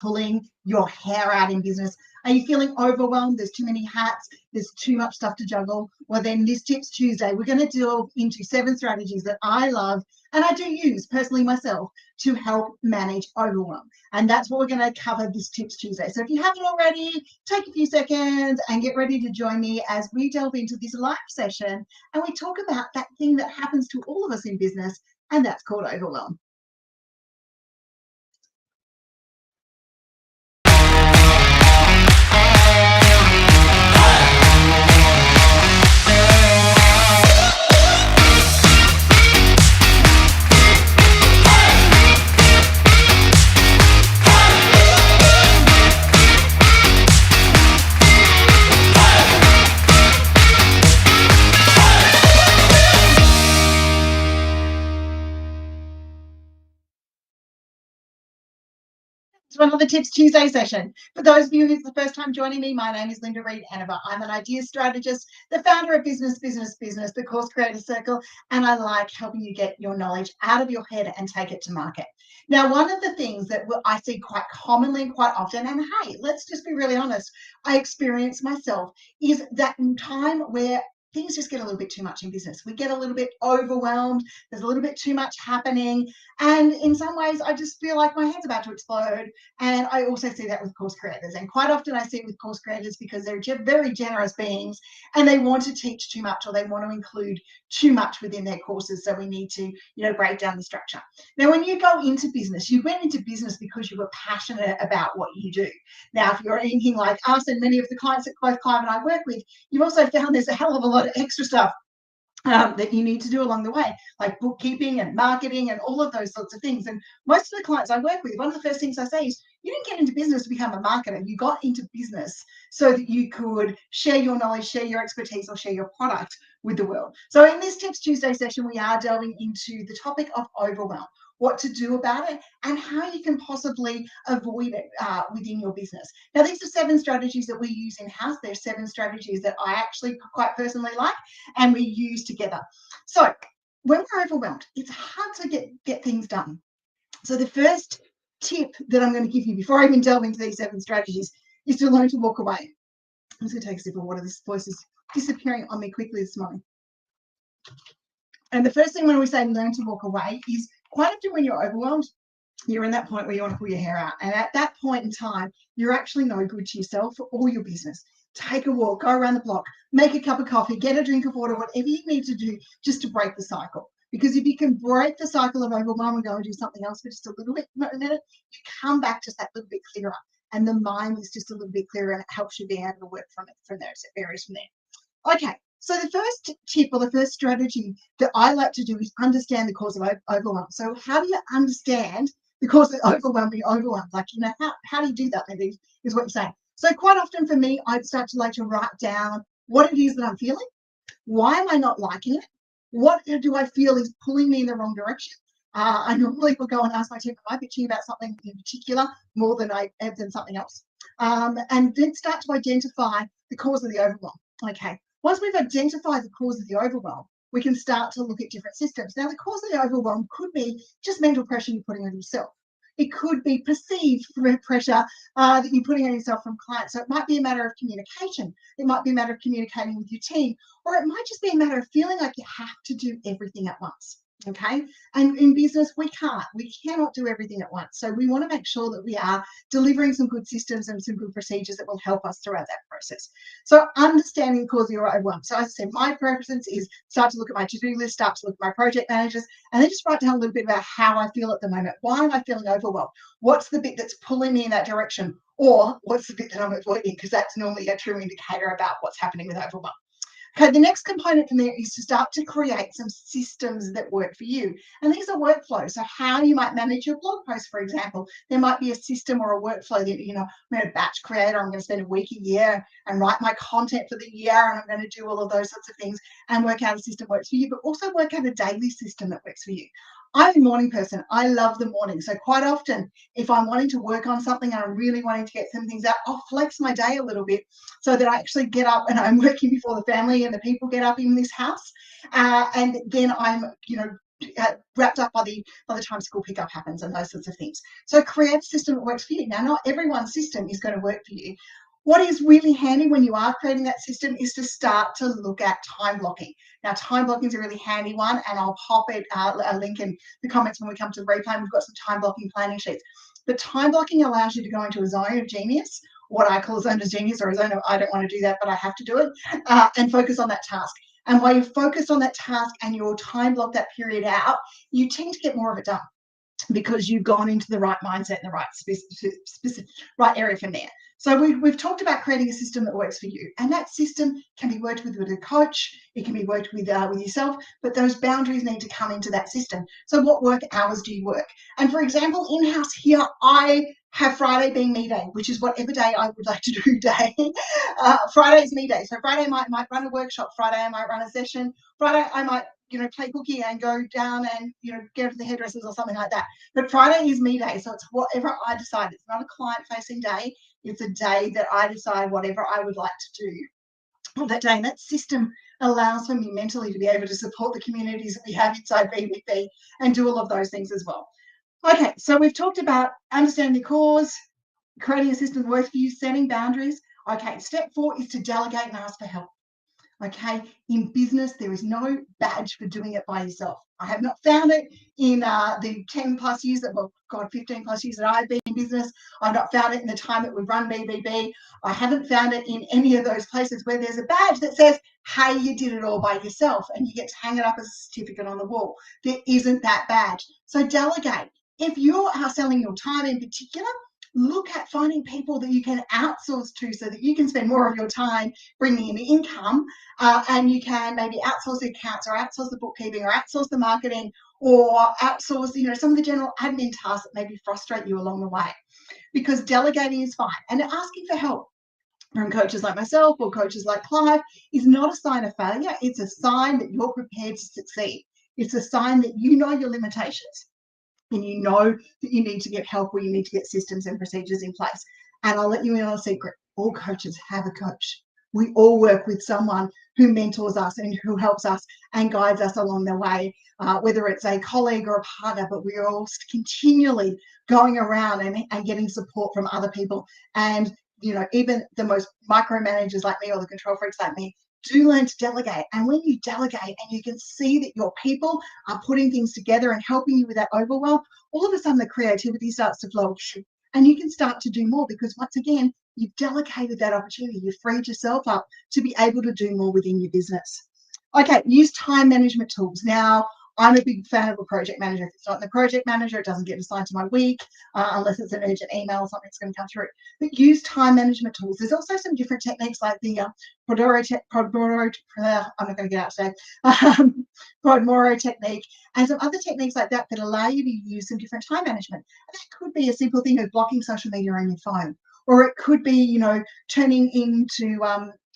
pulling your hair out in business? Are you feeling overwhelmed? There's too many hats, there's too much stuff to juggle. Well, then this Tips Tuesday, we're going to delve into 7 strategies that I love and I do use personally myself to help manage overwhelm. And that's what we're going to cover this Tips Tuesday. So if you haven't already, take a few seconds and get ready to join me as we delve into this live session and we talk about that thing that happens to all of us in business, and that's called overwhelm. To another Tips Tuesday session. For those of you who's the first time joining me, my name is Reed-Enever. I'm an idea strategist, the founder of Business, the Course Creator Circle, and I like helping you get your knowledge out of your head and take it to market. Now, one of the things that I see quite commonly and quite often, and hey, let's just be really honest, I experience myself, is that time where things just get a little bit too much in business. We get a little bit overwhelmed. There's a little bit too much happening. And in some ways, I just feel like my head's about to explode. And I also see that with course creators. And quite often I see it with course creators because they're very generous beings and they want to teach too much or they want to include too much within their courses. So we need to, break down the structure. Now, when you go into business, you went into business because you were passionate about what you do. Now, if you're anything like us and many of the clients that both Clive and I work with, you've also found there's a hell of a lot of extra stuff that you need to do along the way, like bookkeeping and marketing and all of those sorts of things. And most of the clients I work with, one of the first things I say is, you didn't get into business to become a marketer. You got into business so that you could share your knowledge, share your expertise, or share your product with the world. So in this Tips Tuesday session, we are delving into the topic of overwhelm, what to do about it, and how you can possibly avoid it within your business. Now, these are 7 strategies that we use in-house. They're 7 strategies that I actually quite personally like and we use together. So when we're overwhelmed, it's hard to get things done. So the first tip that I'm going to give you before I even delve into these 7 strategies is to learn to walk away. I'm just going to take a sip of water. This voice is disappearing on me quickly this morning. And the first thing when we say learn to walk away is quite often when you're overwhelmed, you're in that point where you want to pull your hair out. And at that point in time, you're actually no good to yourself or your business. Take a walk, go around the block, make a cup of coffee, get a drink of water, whatever you need to do just to break the cycle. Because if you can break the cycle of overwhelm and go and do something else for just a little bit, a minute, you come back just that little bit clearer. And the mind is just a little bit clearer and it helps you be able to work from there. So it varies from there. Okay. So the first tip or the first strategy that I like to do is understand the cause of overwhelm. So how do you understand the cause of overwhelming overwhelm? Like, how do you do that? Maybe is what you're saying. So quite often for me, I'd start to like to write down what it is that I'm feeling. Why am I not liking it? What do I feel is pulling me in the wrong direction? I normally will go and ask my team, am I bitching about something in particular more than something else? And then start to identify the cause of the overwhelm. Okay. Once we've identified the cause of the overwhelm, we can start to look at different systems. Now, the cause of the overwhelm could be just mental pressure you're putting on yourself. It could be perceived pressure that you're putting on yourself from clients. So it might be a matter of communication. It might be a matter of communicating with your team, or it might just be a matter of feeling like you have to do everything at once. Okay. And in business, we cannot do everything at once. So we want to make sure that we are delivering some good systems and some good procedures that will help us throughout that process. So understanding the cause of your overwhelm. So as I said, my preference is start to look at my to-do list, start to look at my project managers, and then just write down a little bit about how I feel at the moment. Why am I feeling overwhelmed? What's the bit that's pulling me in that direction? Or what's the bit that I'm avoiding? Because that's normally a true indicator about what's happening with overwhelm. Okay, the next component from there is to start to create some systems that work for you. And these are workflows. So how you might manage your blog post, for example. There might be a system or a workflow that, I'm going to batch creator. I'm going to spend a week, a year and write my content for the year. And I'm going to do all of those sorts of things and work out a system that works for you, but also work out a daily system that works for you. I'm a morning person. I love the morning. So quite often, if I'm wanting to work on something and I'm really wanting to get some things out, I'll flex my day a little bit so that I actually get up and I'm working before the family and the people get up in this house. And then I'm, wrapped up by the time school pickup happens and those sorts of things. So create a system that works for you. Now, not everyone's system is going to work for you. What is really handy when you are creating that system is to start to look at time blocking. Now, time blocking is a really handy one, and I'll pop it a link in the comments when we come to the replay. We've got some time blocking planning sheets. But time blocking allows you to go into a zone of genius, what I call a zone of genius, or a zone of I don't want to do that, but I have to do it, and focus on that task. And while you focus on that task and you'll time block that period out, you tend to get more of it done because you've gone into the right mindset and the right right area from there. So we've talked about creating a system that works for you, and that system can be worked with a coach. It can be worked with yourself, but those boundaries need to come into that system. So what work hours do you work? And for example, in-house here, I have Friday being me day, which is whatever day I would like to do day. Friday is me day. So Friday I might run a workshop. Friday I might run a session. Friday I might play cookie and go down and go to the hairdressers or something like that. But Friday is me day, so it's whatever I decide. It's not a client-facing day. It's a day that I decide whatever I would like to do on that day. And that system allows for me mentally to be able to support the communities that we have inside BBB and do all of those things as well. Okay, so we've talked about understanding the cause, creating a system that works for you, setting boundaries. Okay, step 4 is to delegate and ask for help. Okay, in business, there is no badge for doing it by yourself. I have not found it in the 10 plus years 15 plus years that I've been in business. I've not found it in the time that we've run BBB. I haven't found it in any of those places where there's a badge that says, hey, you did it all by yourself, and you get to hang it up as a certificate on the wall. There isn't that badge. So delegate. If you are selling your time in particular, look at finding people that you can outsource to so that you can spend more of your time bringing in income, and you can maybe outsource the accounts or outsource the bookkeeping or outsource the marketing or outsource some of the general admin tasks that maybe frustrate you along the way, because delegating is fine. And asking for help from coaches like myself or coaches like Clive is not a sign of failure. It's a sign that you're prepared to succeed. It's a sign that you know your limitations and you know that you need to get help or you need to get systems and procedures in place. And I'll let you in on a secret. All coaches have a coach. We all work with someone who mentors us and who helps us and guides us along the way, whether it's a colleague or a partner, but we're all continually going around and getting support from other people. And, even the most micromanagers like me or the control freaks like me do learn to delegate. And when you delegate and you can see that your people are putting things together and helping you with that overwhelm, all of a sudden the creativity starts to flow in and you can start to do more, because once again, you've delegated that opportunity. You've freed yourself up to be able to do more within your business. Okay, use time management tools. Now, I'm a big fan of a project manager. If it's not in the project manager, it doesn't get assigned to my week, unless it's an urgent email or something that's going to come through. But use time management tools. There's also some different techniques like the Pomodoro, I'm not going to get out today, Pomodoro technique, and some other techniques like that that allow you to use some different time management. And that could be a simple thing of blocking social media on your phone, or it could be, turning into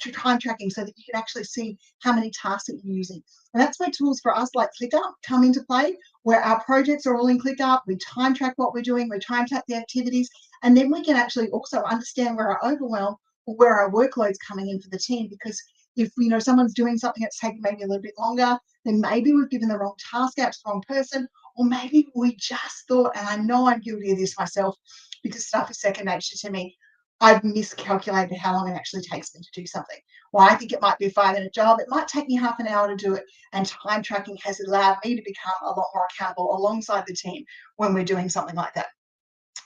to time tracking so that you can actually see how many tasks that you're using. And that's where tools for us like ClickUp come into play, where our projects are all in ClickUp. We time track what we're doing, we time track the activities, and then we can actually also understand where our overwhelm or where our workload's coming in for the team. Because if someone's doing something that's taking maybe a little bit longer, then maybe we've given the wrong task out to the wrong person, or maybe we just thought, and I know I'm guilty of this myself because stuff is second nature to me, I've miscalculated how long it actually takes me to do something. Well, I think it might be a 5-minute job. It might take me half an hour to do it. And time tracking has allowed me to become a lot more accountable alongside the team when we're doing something like that.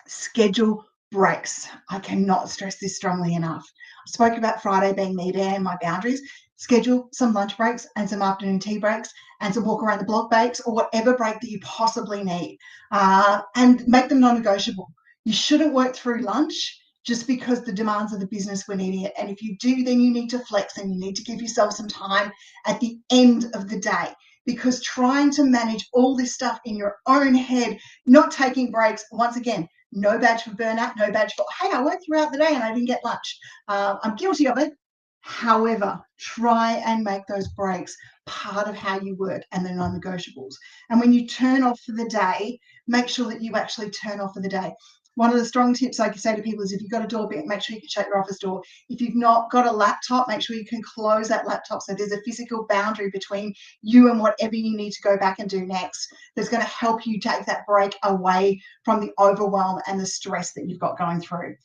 Schedule breaks. I cannot stress this strongly enough. I spoke about Friday being me day and my boundaries. Schedule some lunch breaks and some afternoon tea breaks and some walk around the block breaks or whatever break that you possibly need, and make them non-negotiable. You shouldn't work through lunch just because the demands of the business were needing it. And if you do, then you need to flex and you need to give yourself some time at the end of the day, because trying to manage all this stuff in your own head, not taking breaks, once again, no badge for burnout, no badge for, hey, I worked throughout the day and I didn't get lunch. I'm guilty of it. However, try and make those breaks part of how you work and the non-negotiables. And when you turn off for the day, make sure that you actually turn off for the day. One of the strong tips I can say to people is if you've got a door, make sure you can shut your office door. If you've not got a laptop, make sure you can close that laptop so there's a physical boundary between you and whatever you need to go back and do next. That's going to help you take that break away from the overwhelm and the stress that you've got going through.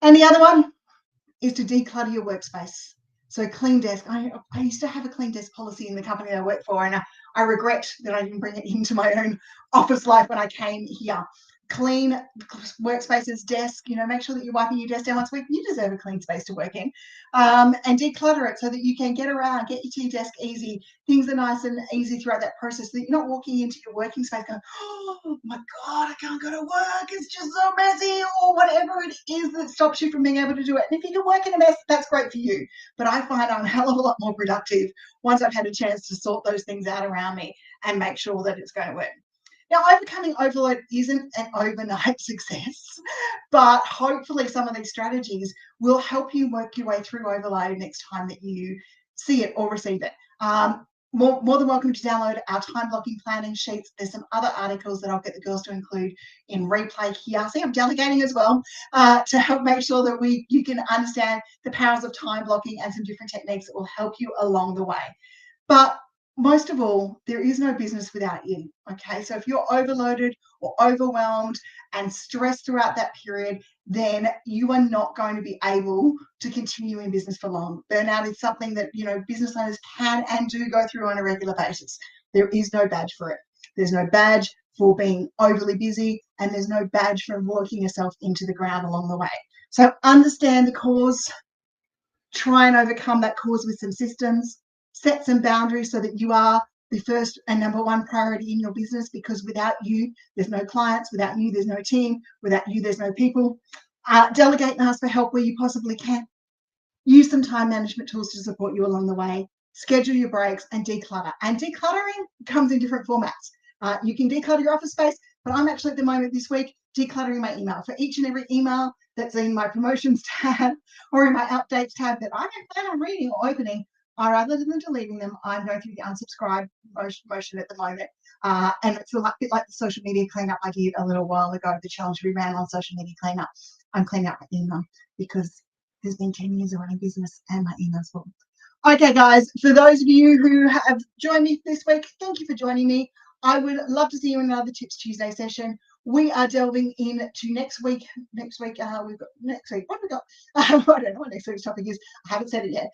And the other one is to declutter your workspace. So clean desk. I used to have a clean desk policy in the company I work for, and I regret that I didn't bring it into my own office life when I came here. Clean workspaces, desk, make sure that you're wiping your desk down once a week. You deserve a clean space to work in. And declutter it so that you can get around, get you to your desk easy. Things are nice and easy throughout that process so that you're not walking into your working space going, oh my God, I can't go to work. It's just so messy, or whatever it is that stops you from being able to do it. And if you can work in a mess, that's great for you. But I find I'm a hell of a lot more productive once I've had a chance to sort those things out around me and make sure that it's going to work. Now, overcoming overload isn't an overnight success, but hopefully some of these strategies will help you work your way through overload next time that you see it or receive it. More than welcome to download our time blocking planning sheets. There's some other articles that I'll get the girls to include in replay here. See, I'm delegating as well to help make sure that you can understand the powers of time blocking and some different techniques that will help you along the way. But most of all, there is no business without you. Okay, so if you're overloaded or overwhelmed and stressed throughout that period, then you are not going to be able to continue in business for long. Burnout is something that business owners can and do go through on a regular basis. There is no badge for it. There's no badge for being overly busy, and there's no badge for working yourself into the ground along the way. So understand the cause, try and overcome that cause with some systems. Set some boundaries so that you are the first and number one priority in your business, because without you, there's no clients. Without you, there's no team. Without you, there's no people. Delegate and ask for help where you possibly can. Use some time management tools to support you along the way. Schedule your breaks and declutter. And decluttering comes in different formats. You can declutter your office space, but I'm actually at the moment this week decluttering my email. For each and every email that's in my promotions tab or in my updates tab that I don't plan on reading or opening, rather than deleting them, I'm going through the unsubscribe motion at the moment. And it's a bit like the social media cleanup I did a little while ago, the challenge we ran on social media cleanup. I'm cleaning up my email because there's been 10 years of running business and my email's full. Okay, guys, for those of you who have joined me this week, thank you for joining me. I would love to see you in another Tips Tuesday session. We are delving into next week. We've got next week. What have we got? I don't know what next week's topic is. I haven't said it yet.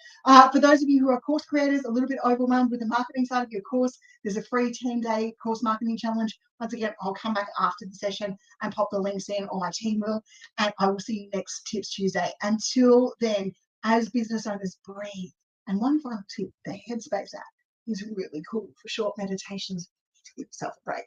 For those of you who are course creators, a little bit overwhelmed with the marketing side of your course, there's a free 10-day course marketing challenge. Once again, I'll come back after the session and pop the links in, or my team will, and I will see you next Tips Tuesday. Until then, as business owners, breathe. And one final tip, the Headspace app is really cool for short meditations to give yourself a break.